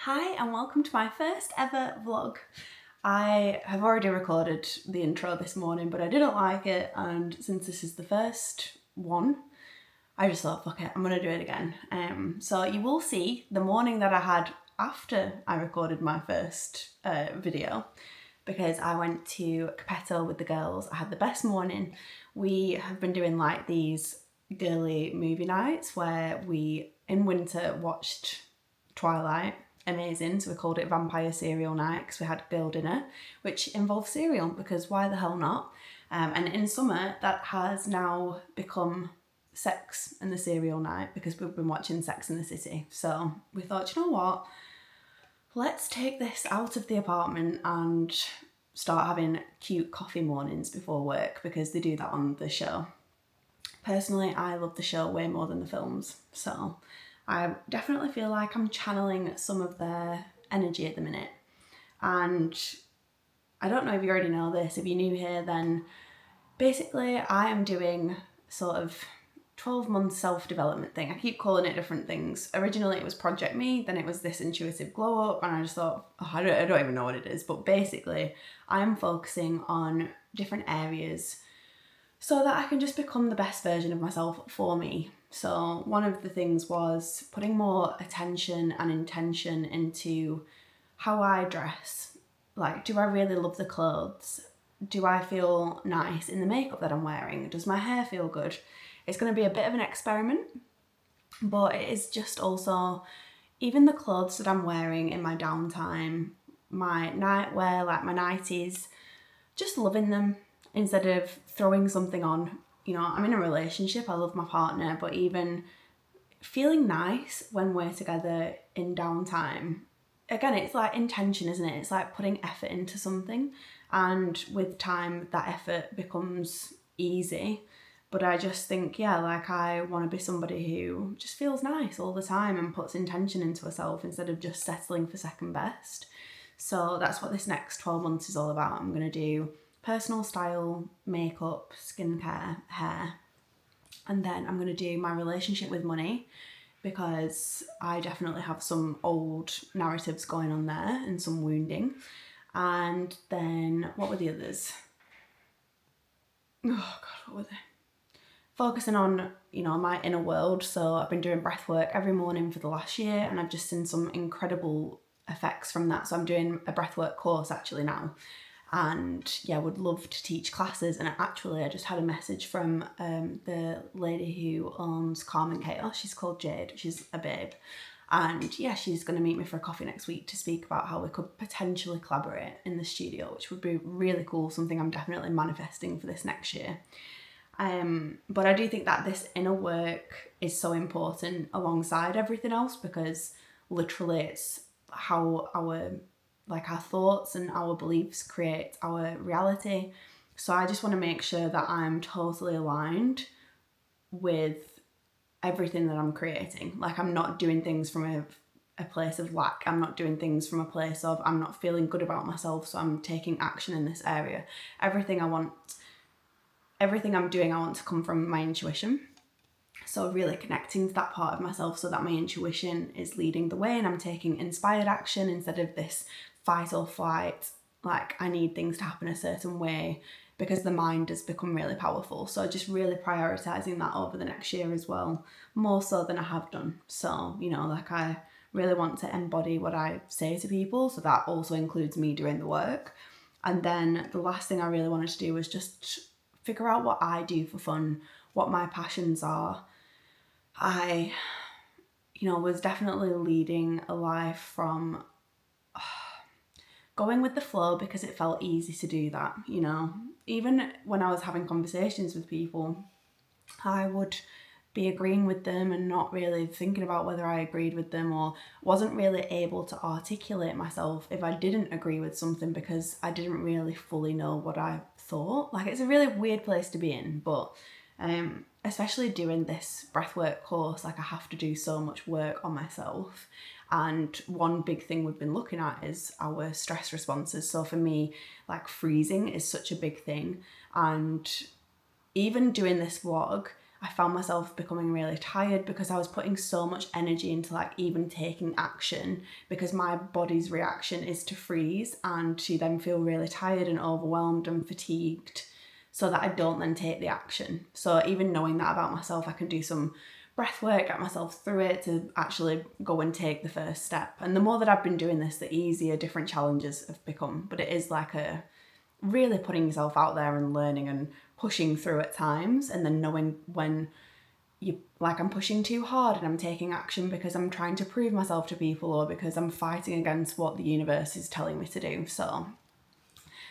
Hi and welcome to my first ever vlog. I have already recorded the intro this morning, but I didn't like it, and since this is the first one, I just thought, fuck it, I'm gonna do it again. So you will see the morning that I had after I recorded my first video, because I went to Capetto with the girls. I had the best morning. We have been doing like these girly movie nights where we, in winter, watched Twilight. Amazing. So we called it Vampire Cereal Night because we had girl dinner, which involved cereal because why the hell not? And in summer, that has now become Sex and the Cereal Night because we've been watching Sex and the City. So we thought, you know what? Let's take this out of the apartment and start having cute coffee mornings before work because they do that on the show. Personally, I love the show way more than the films. So I definitely feel like I'm channeling some of their energy at the minute. And I don't know if you already know this. If you're new here, then basically I am doing sort of 12-month self-development thing. I keep calling it different things. Originally it was Project Me, then it was this intuitive glow up, and I just thought, I don't even know what it is. But basically I'm focusing on different areas so that I can just become the best version of myself for me. So one of the things was putting more attention and intention into how I dress. Like, do I really love the clothes? Do I feel nice in the makeup that I'm wearing? Does my hair feel good? It's going to be a bit of an experiment, but it is just also, even the clothes that I'm wearing in my downtime, my nightwear, like my nighties, just loving them instead of throwing something on. You know, I'm in a relationship, I love my partner, but even feeling nice when we're together in downtime, again, it's like intention, isn't it? It's like putting effort into something, and with time that effort becomes easy. But I just think, yeah, like I want to be somebody who just feels nice all the time and puts intention into herself instead of just settling for second best. So that's what this next 12 months is all about. I'm going to do personal style, makeup, skincare, hair, and then I'm going to do my relationship with money because I definitely have some old narratives going on there and some wounding. And then what were the others? Oh God, what were they? Focusing on, you know, my inner world. So I've been doing breath work every morning for the last year, and I've just seen some incredible effects from that. So I'm doing a breathwork course actually now, and yeah, would love to teach classes. And actually I just had a message from the lady who owns Calm and Chaos. She's called Jade, she's a babe, and yeah, she's going to meet me for a coffee next week to speak about how we could potentially collaborate in the studio, which would be really cool, something I'm definitely manifesting for this next year. But I do think that this inner work is so important alongside everything else, because literally it's how our thoughts and our beliefs create our reality. So I just want to make sure that I'm totally aligned with everything that I'm creating. Like, I'm not doing things from a place of lack. I'm not doing things from a place of I'm not feeling good about myself, so I'm taking action in this area. Everything I'm doing, I want to come from my intuition. So really connecting to that part of myself so that my intuition is leading the way and I'm taking inspired action instead of this fight or flight, like I need things to happen a certain way, because the mind has become really powerful. So just really prioritizing that over the next year as well, more so than I have done. So, you know, like I really want to embody what I say to people. So that also includes me doing the work. And then the last thing I really wanted to do was just figure out what I do for fun, what my passions are. I, was definitely leading a life from going with the flow because it felt easy to do that, Even when I was having conversations with people, I would be agreeing with them and not really thinking about whether I agreed with them, or wasn't really able to articulate myself if I didn't agree with something because I didn't really fully know what I thought. Like, it's a really weird place to be in, but especially doing this breathwork course, like I have to do so much work on myself. And one big thing we've been looking at is our stress responses. So for me, like, freezing is such a big thing. And even doing this vlog, I found myself becoming really tired because I was putting so much energy into like even taking action, because my body's reaction is to freeze and to then feel really tired and overwhelmed and fatigued, so that I don't then take the action. So even knowing that about myself, I can do some breath work, get myself through it to actually go and take the first step. And the more that I've been doing this, the easier different challenges have become. But it is like a really putting yourself out there and learning and pushing through at times, and then knowing when you like I'm pushing too hard and I'm taking action because I'm trying to prove myself to people or because I'm fighting against what the universe is telling me to do. So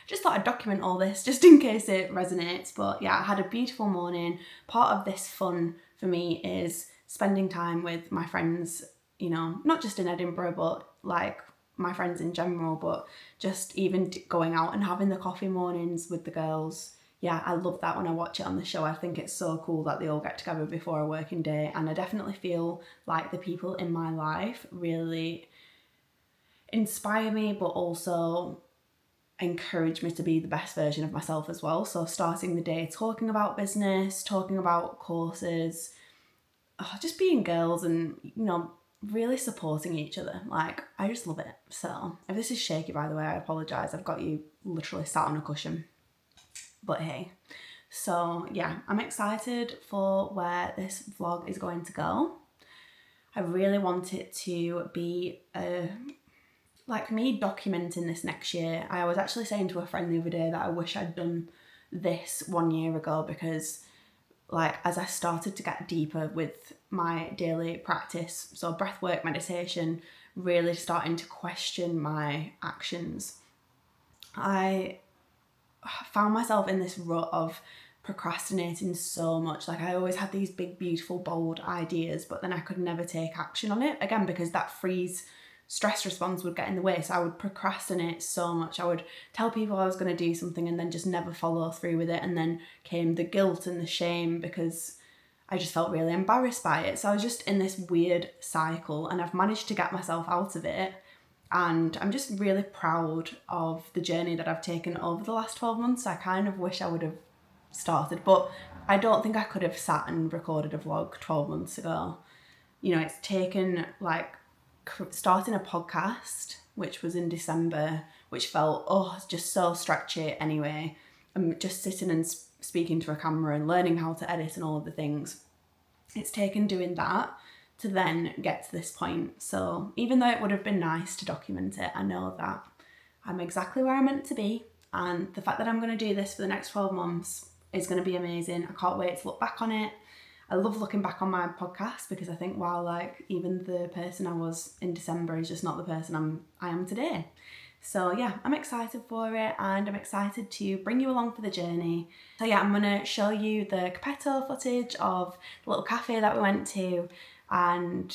just thought I'd document all this just in case it resonates. But yeah, I had a beautiful morning. Part of this fun for me is spending time with my friends, you know, not just in Edinburgh, but like my friends in general, but just even going out and having the coffee mornings with the girls. Yeah, I love that when I watch it on the show. I think it's so cool that they all get together before a working day. And I definitely feel like the people in my life really inspire me, but also encourage me to be the best version of myself as well. So starting the day talking about business, talking about courses, just being girls and, you know, really supporting each other. Like, I just love it. So if this is shaky, by the way, I apologise. I've got you literally sat on a cushion. But hey. So yeah, I'm excited for where this vlog is going to go. I really want it to be like me documenting this next year. I was actually saying to a friend the other day that I wish I'd done this 1 year ago, because like as I started to get deeper with my daily practice, so breath work, meditation, really starting to question my actions, I found myself in this rut of procrastinating so much. Like I always had these big, beautiful, bold ideas, but then I could never take action on it, again because that freeze stress response would get in the way. So I would procrastinate so much. I would tell people I was going to do something and then just never follow through with it, and then came the guilt and the shame because I just felt really embarrassed by it. So I was just in this weird cycle, and I've managed to get myself out of it. And I'm just really proud of the journey that I've taken over the last 12 months. I kind of wish I would have started, but I don't think I could have sat and recorded a vlog 12 months ago. You know, it's taken like starting a podcast, which was in December, which felt, it's just so stretchy anyway. I'm just sitting and speaking to a camera and learning how to edit and all of the things. It's taken doing that to then get to this point. So even though it would have been nice to document it, I know that I'm exactly where I'm meant to be. And the fact that I'm going to do this for the next 12 months is going to be amazing. I can't wait to look back on it. I love looking back on my podcast because I think, wow, like even the person I was in December is just not the person I am today. So yeah, I'm excited for it, and I'm excited to bring you along for the journey. So yeah, I'm gonna show you the Capetto footage of the little cafe that we went to, and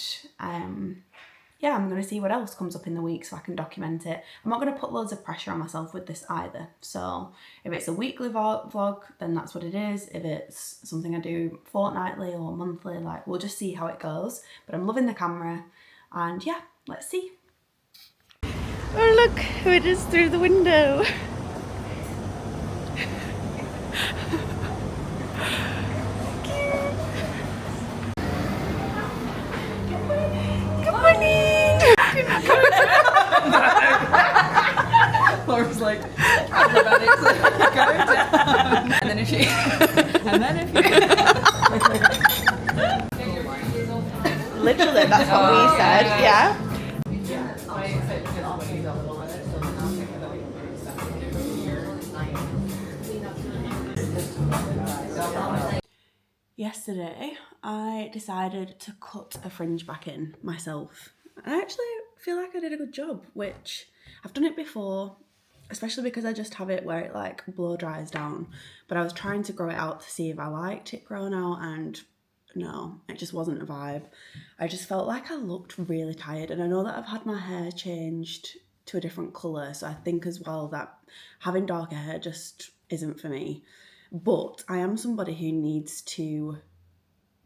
yeah, I'm going to see what else comes up in the week so I can document it. I'm not going to put loads of pressure on myself with this either. So if it's a weekly vlog, then that's what it is. If it's something I do fortnightly or monthly, like we'll just see how it goes. But I'm loving the camera, and yeah, let's see. Oh look who it is through the window. Laura's like, acrobatics, go down. And then if you, Literally, that's what we said, yeah. Yesterday, I decided to cut a fringe back in myself. I actually feel like I did a good job, which I've done it before, especially because I just have it where it like blow dries down. But I was trying to grow it out to see if I liked it grown out, and no, it just wasn't a vibe. I just felt like I looked really tired, and I know that I've had my hair changed to a different colour, so I think as well that having darker hair just isn't for me. But I am somebody who needs to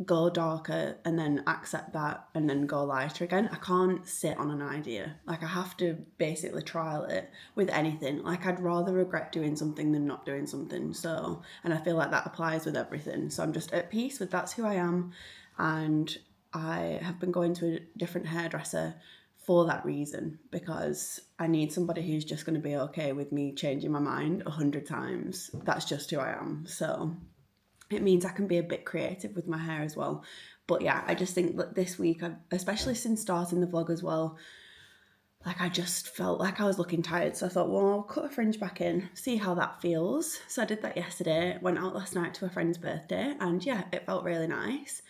go darker and then accept that and then go lighter again. I can't sit on an idea. Like, I have to basically trial it with anything. Like, I'd rather regret doing something than not doing something. So, and I feel like that applies with everything. So I'm just at peace with that's who I am. And I have been going to a different hairdresser for that reason, because I need somebody who's just going to be okay with me changing my mind 100 times. That's just who I am. So it means I can be a bit creative with my hair as well. But yeah, I just think that this week, especially since starting the vlog as well, like, I just felt like I was looking tired. So I thought, well, I'll cut a fringe back in, see how that feels. So I did that yesterday, went out last night to a friend's birthday, and yeah, it felt really nice.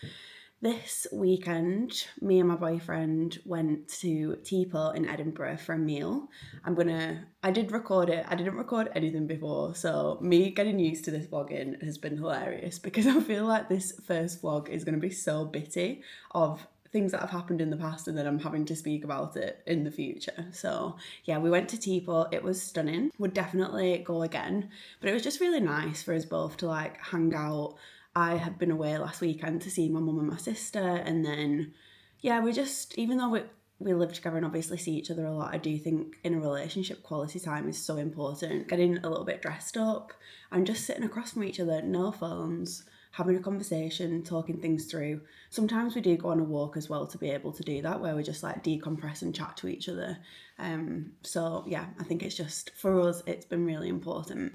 This weekend, me and my boyfriend went to Teapot in Edinburgh for a meal. I did record it. I didn't record anything before, so me getting used to this vlogging has been hilarious, because I feel like this first vlog is going to be so bitty of things that have happened in the past, and then I'm having to speak about it in the future. So yeah, we went to Teapot. It was stunning. Would definitely go again, but it was just really nice for us both to like hang out. I had been away last weekend to see my mum and my sister, and then yeah, we just, even though we live together and obviously see each other a lot, I do think in a relationship quality time is so important. Getting a little bit dressed up and just sitting across from each other, no phones, having a conversation, talking things through. Sometimes we do go on a walk as well to be able to do that, where we just like decompress and chat to each other. So yeah, I think it's just, for us, it's been really important.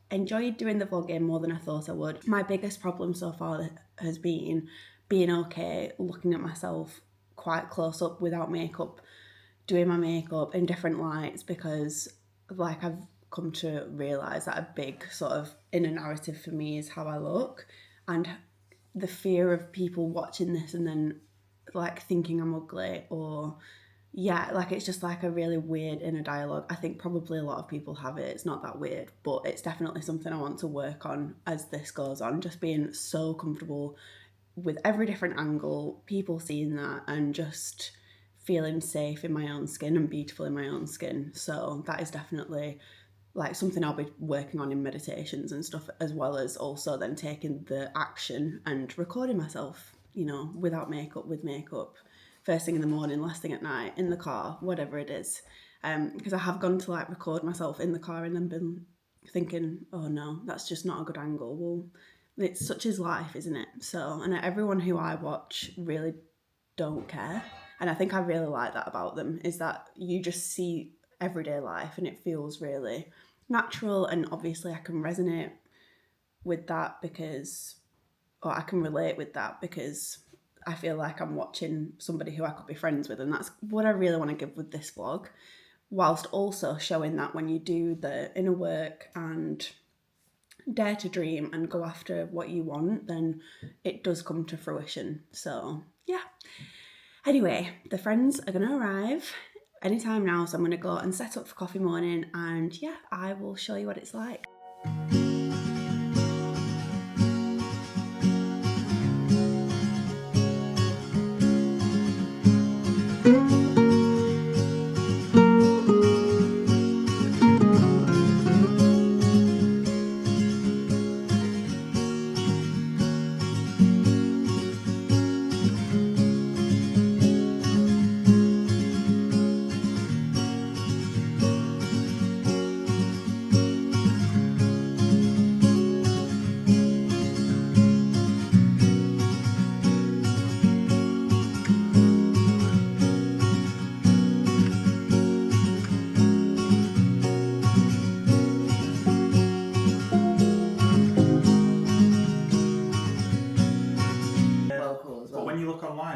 Enjoyed doing the vlogging more than I thought I would. My biggest problem so far has been being okay looking at myself quite close up without makeup, doing my makeup in different lights, because like I've come to realise that a big sort of inner narrative for me is how I look, and the fear of people watching this and then like thinking I'm ugly, or yeah, like it's just like a really weird inner dialogue. I think probably a lot of people have it. It's not that weird, but it's definitely something I want to work on as this goes on. Just being so comfortable with every different angle, people seeing that, and just feeling safe in my own skin and beautiful in my own skin. So that is definitely like something I'll be working on in meditations and stuff, as well as also then taking the action and recording myself, you know, without makeup, with makeup, first thing in the morning, last thing at night, in the car, whatever it is. Because I have gone to like record myself in the car and then been thinking, oh no, that's just not a good angle. Well, it's such is life, isn't it? So, and everyone who I watch really don't care. And I think I really like that about them, is that you just see everyday life and it feels really natural. And obviously I can resonate with that because, or I can relate with that because I feel like I'm watching somebody who I could be friends with, and that's what I really want to give with this vlog, whilst also showing that when you do the inner work and dare to dream and go after what you want, then it does come to fruition. So yeah. Anyway, the friends are going to arrive anytime now, so I'm going to go and set up for coffee morning, and yeah, I will show you what it's like.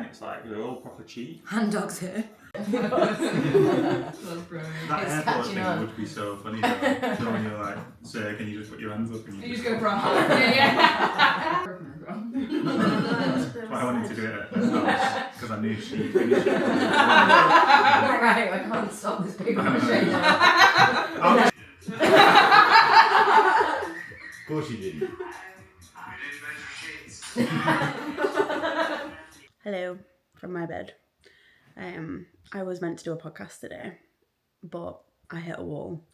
It's like they're all proper cheap. Hand dogs here. That airport thing would be so funny though. So when you're like, sir, can you just put your hands up and you just go for a hug. Yeah. That's why I wanted to do it at house, because I knew she'd finish it. Right, I can't stop this paper mache now. Of course you didn't. Hello from my bed. I was meant to do a podcast today, but I hit a wall.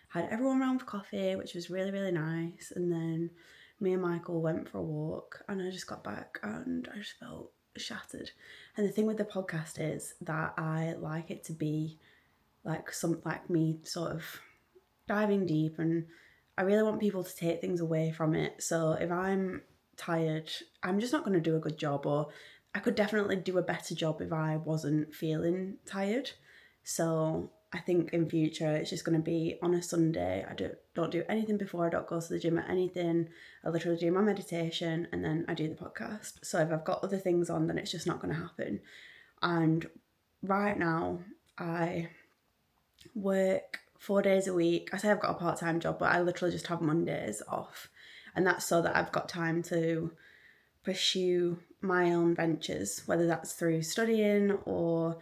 Had everyone round for coffee, which was really, really nice, and then me and Michael went for a walk, and I just got back and I just felt shattered. And the thing with the podcast is that I like it to be like me sort of diving deep, and I really want people to take things away from it. So if I'm tired, I'm just not going to do a good job, or I could definitely do a better job if I wasn't feeling tired. So I think in future it's just going to be on a Sunday. I don't do anything before. I don't go to the gym or anything. I literally do my meditation and then I do the podcast. So if I've got other things on, then it's just not going to happen. And right now I work 4 days a week. I say I've got a part-time job, but I literally just have Mondays off. And that's so that I've got time to pursue my own ventures, whether that's through studying or,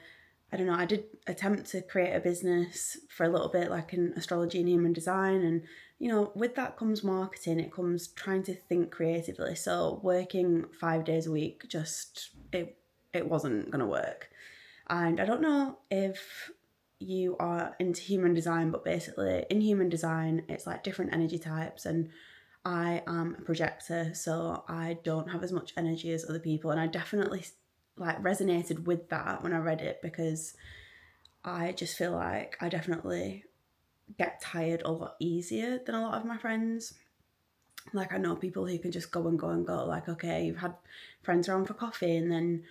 I don't know, I did attempt to create a business for a little bit, like in astrology and human design. And, you know, with that comes marketing, it comes trying to think creatively. So working 5 days a week, it wasn't going to work. And I don't know if you are into human design, but basically in human design, it's like different energy types, and I am a projector, so I don't have as much energy as other people. And I definitely like resonated with that when I read it, because I just feel like I definitely get tired a lot easier than a lot of my friends. Like I know people who can just go and go and go, like, okay, you've had friends around for coffee and then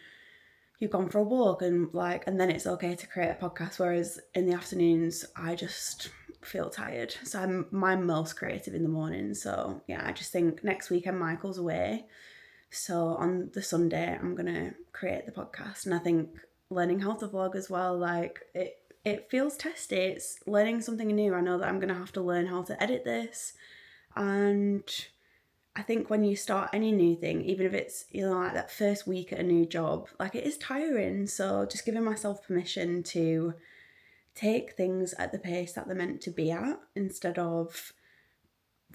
you've gone for a walk and then it's okay to create a podcast. Whereas in the afternoons, I just feel tired. So I'm most creative in the morning. So yeah, I just think next weekend Michael's away. So on the Sunday, I'm going to create the podcast. And I think learning how to vlog as well, like it feels testy. It's learning something new. I know that I'm going to have to learn how to edit this. And I think when you start any new thing, even if it's, you know, like that first week at a new job, like it is tiring. So just giving myself permission to take things at the pace that they're meant to be at, instead of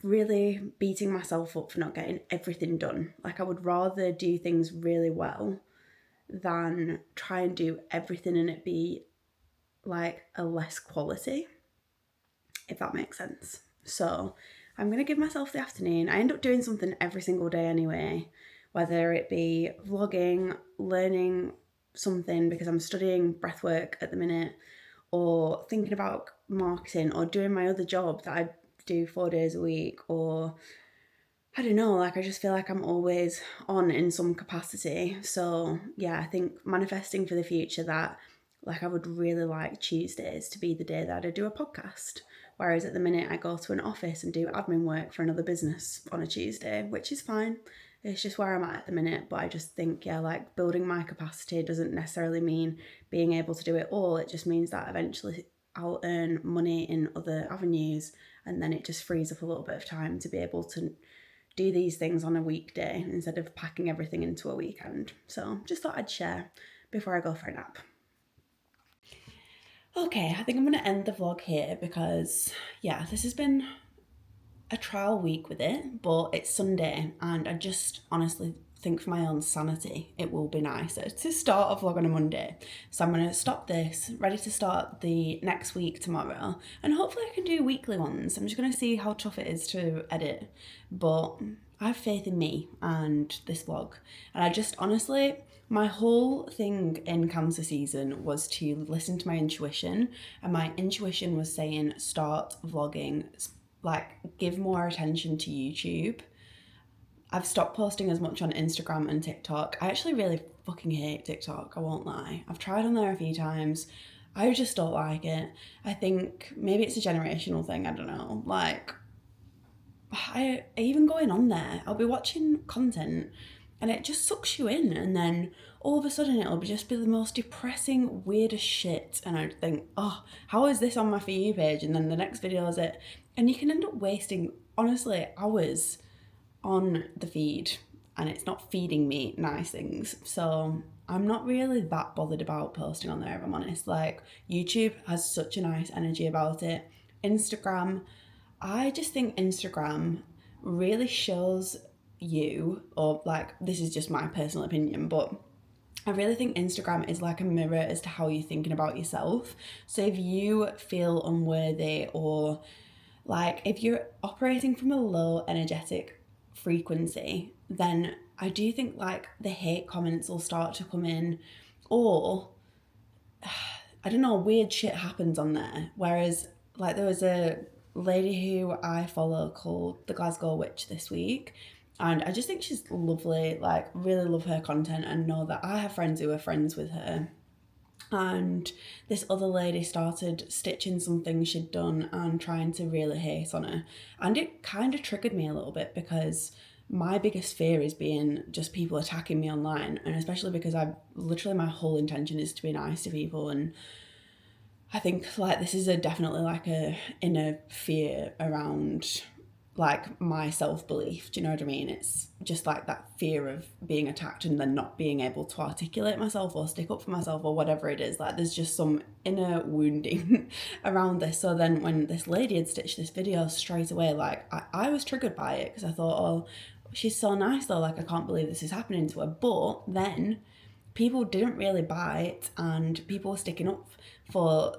really beating myself up for not getting everything done. Like I would rather do things really well than try and do everything and it be like a less quality, if that makes sense. So I'm going to give myself the afternoon. I end up doing something every single day anyway, whether it be vlogging, learning something because I'm studying breathwork at the minute, or thinking about marketing, or doing my other job that I do 4 days a week, or I don't know, like I just feel like I'm always on in some capacity. So yeah, I think manifesting for the future that like I would really like Tuesdays to be the day that I do a podcast. Whereas at the minute I go to an office and do admin work for another business on a Tuesday, which is fine. It's just where I'm at the minute. But I just think, yeah, like building my capacity doesn't necessarily mean being able to do it all. It just means that eventually I'll earn money in other avenues, and then it just frees up a little bit of time to be able to do these things on a weekday instead of packing everything into a weekend. So just thought I'd share before I go for a nap. Okay, I think I'm going to end the vlog here because, yeah, this has been a trial week with it, but it's Sunday and I just honestly think for my own sanity it will be nicer to start a vlog on a Monday. So I'm going to stop this, ready to start the next week tomorrow, and hopefully I can do weekly ones. I'm just going to see how tough it is to edit, but I have faith in me and this vlog. And I just honestly, my whole thing in Cancer season was to listen to my intuition, and my intuition was saying start vlogging, like give more attention to YouTube. I've stopped posting as much on Instagram and TikTok. I actually really fucking hate TikTok, I won't lie. I've tried on there a few times. I just don't like it. I think maybe it's a generational thing, I don't know. Like, I even going on there, I'll be watching content and it just sucks you in, and then all of a sudden it'll just be the most depressing, weirdest shit, and I'd think, oh, how is this on my For You page? And then the next video is it, and you can end up wasting, honestly, hours on the feed, and it's not feeding me nice things. So I'm not really that bothered about posting on there, if I'm honest. Like, YouTube has such a nice energy about it. Instagram, I just think Instagram really shows you, or like, this is just my personal opinion, but I really think Instagram is like a mirror as to how you're thinking about yourself. So if you feel unworthy, or like if you're operating from a low energetic frequency, then I do think like the hate comments will start to come in, or I don't know, weird shit happens on there. Whereas like there was a lady who I follow called the Glasgow Witch this week, and I just think she's lovely, like really love her content, and know that I have friends who are friends with her. And this other lady started stitching some things she'd done and trying to really hate on her. And it kind of triggered me a little bit, because my biggest fear is being just people attacking me online. And especially because my whole intention is to be nice to people. And I think like this is definitely like a inner fear around like my self-belief. Do you know what I mean? It's just like that fear of being attacked and then not being able to articulate myself or stick up for myself or whatever it is. Like there's just some inner wounding around this. So then when this lady had stitched this video, straight away, like I was triggered by it, because I thought, oh, she's so nice though, like I can't believe this is happening to her. But then people didn't really bite, and people were sticking up for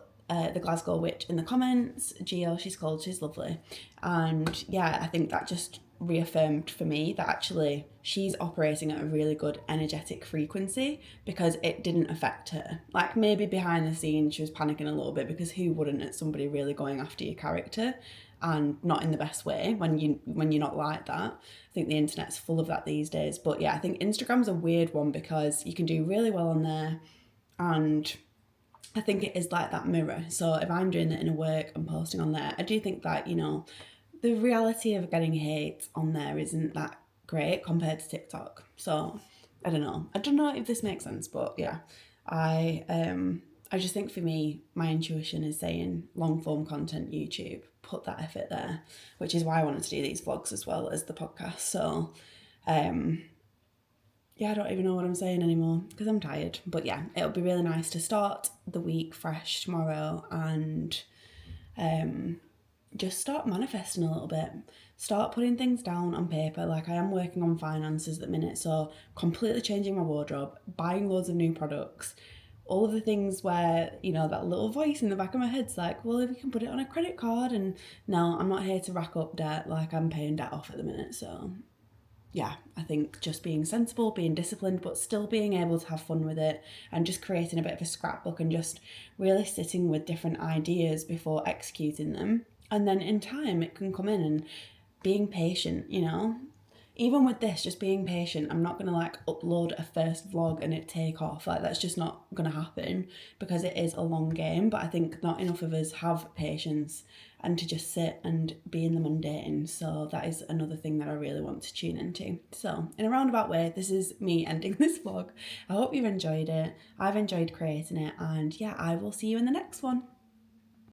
the Glasgow Witch in the comments. Gio, she's called, she's lovely. And yeah, I think that just reaffirmed for me that actually she's operating at a really good energetic frequency, because it didn't affect her. Like maybe behind the scenes she was panicking a little bit, because who wouldn't at somebody really going after your character, and not in the best way when you're not like that. I think the internet's full of that these days. But yeah, I think Instagram's a weird one, because you can do really well on there, and I think it is like that mirror. So if I'm doing the inner work and posting on there, I do think that, you know, the reality of getting hate on there isn't that great compared to TikTok. So I don't know. I don't know if this makes sense, but yeah, I just think for me, my intuition is saying long form content, YouTube, put that effort there, which is why I wanted to do these vlogs as well as the podcast. So yeah, I don't even know what I'm saying anymore because I'm tired. But yeah, it'll be really nice to start the week fresh tomorrow, and just start manifesting a little bit. Start putting things down on paper. Like I am working on finances at the minute, so completely changing my wardrobe, buying loads of new products, all of the things where, you know, that little voice in the back of my head's like, well, if you can put it on a credit card. And no, I'm not here to rack up debt. Like I'm paying debt off at the minute. So yeah, I think just being sensible, being disciplined, but still being able to have fun with it, and just creating a bit of a scrapbook and just really sitting with different ideas before executing them. And then in time it can come in, and being patient, you know. Even with this, just being patient. I'm not going to like upload a first vlog and it take off. Like that's just not going to happen, because it is a long game. But I think not enough of us have patience and to just sit and be in the mundane. So that is another thing that I really want to tune into. So in a roundabout way, this is me ending this vlog. I hope you've enjoyed it. I've enjoyed creating it, and yeah, I will see you in the next one.